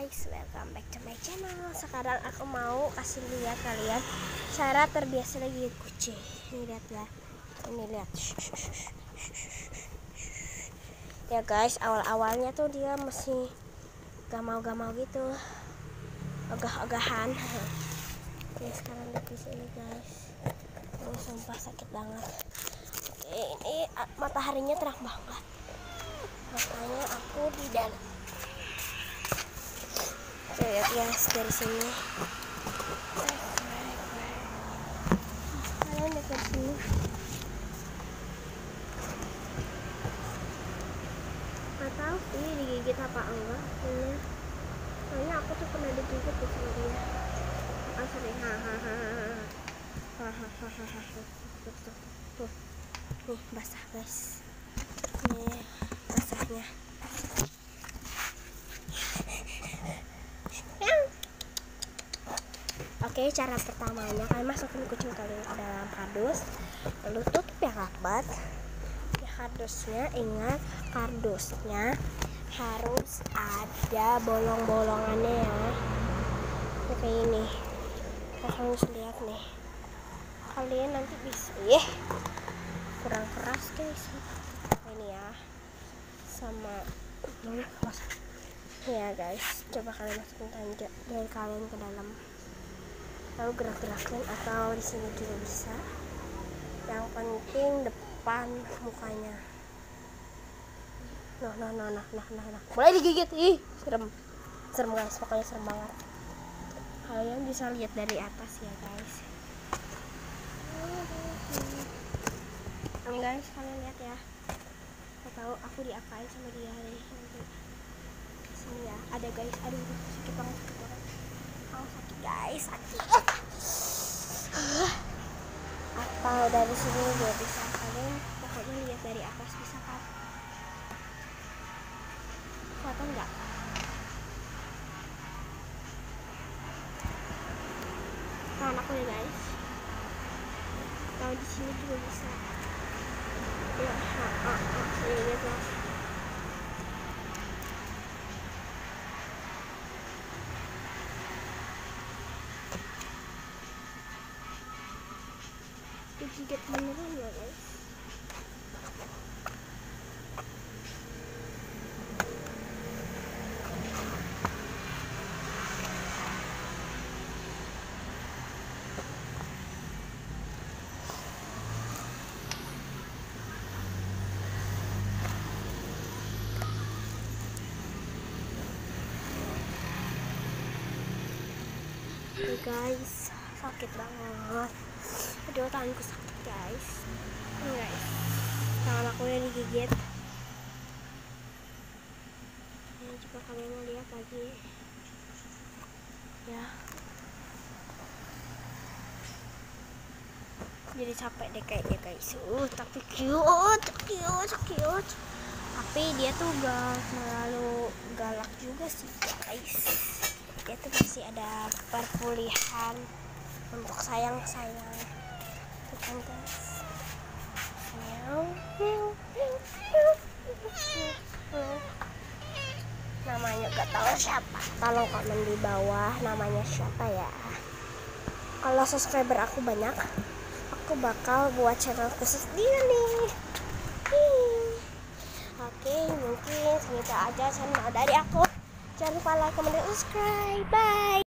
guys, welcome back to my channel. Sekarang aku mau kasih lihat kalian cara terbiasa lagi kucing. Ini lihat ya, ini lihat. Ya guys, awal-awalnya tuh dia masih gamau-gamau gitu, ogah-ogahan. Oke, sekarang lihat di sini guys. Ini sumpah sakit banget. Oke, ini mataharinya terang banget, makanya aku di dalam. Oke, lihat guys dari sini. Kalian lihat dari sini. Gak tahu sih digigit apa enggak ini. Soalnya aku tuh pernah digigit tuh sama dia. Aku sering hahaha. Tuh, nih basah guys. Nih basahnya. Oke, cara pertamanya kalian masukin kucing kalian ke dalam kardus, lalu tutup ya rapat. Ya, kardusnya, ingat kardusnya harus ada bolong-bolongannya ya. Ini kayak ini. Kalian harus lihat nih. Kalian nanti bisa, kurang keras guys. Ini ya, sama ya guys. Coba kalian masukin tanja dari kalian ke dalam. Lalu gerak-gerakin atau di sini juga bisa. Yang penting depan mukanya. Nah. Mulai digigit, serem guys, pokoknya serem banget. Kalian bisa lihat dari atas ya guys. Ini guys, kalian lihat ya. Gak tahu aku diapain sama dia nih. Di sini ya, ada guys. Aduh, sakit banget. Oh, sakit guys, sakit. Atau dari sini juga bisa, kalian pokoknya lihat dari atas bisa kan? Kelihatan nggak? Nah, aku ya guys. Kalau di sini juga bisa. Ya, lihat lah. Digigit beneran ya guys. Guys, sakit banget. Aduh, tanganku sakit guys. Ini guys, tangan aku yang digigit. Ini coba kalian lihat lagi ya. Jadi capek deh kayaknya guys. Tapi cute. Tapi dia tuh gak terlalu galak juga sih guys. Dia tuh masih ada perpulihan untuk sayang tuh kan guys. Namanya gak tahu siapa, tolong komen di bawah namanya siapa ya. Kalau subscriber aku banyak, aku bakal buat channel khusus dia nih. Oke, mungkin segitu aja channel dari aku. Jangan lupa like, comment, dan subscribe. Bye.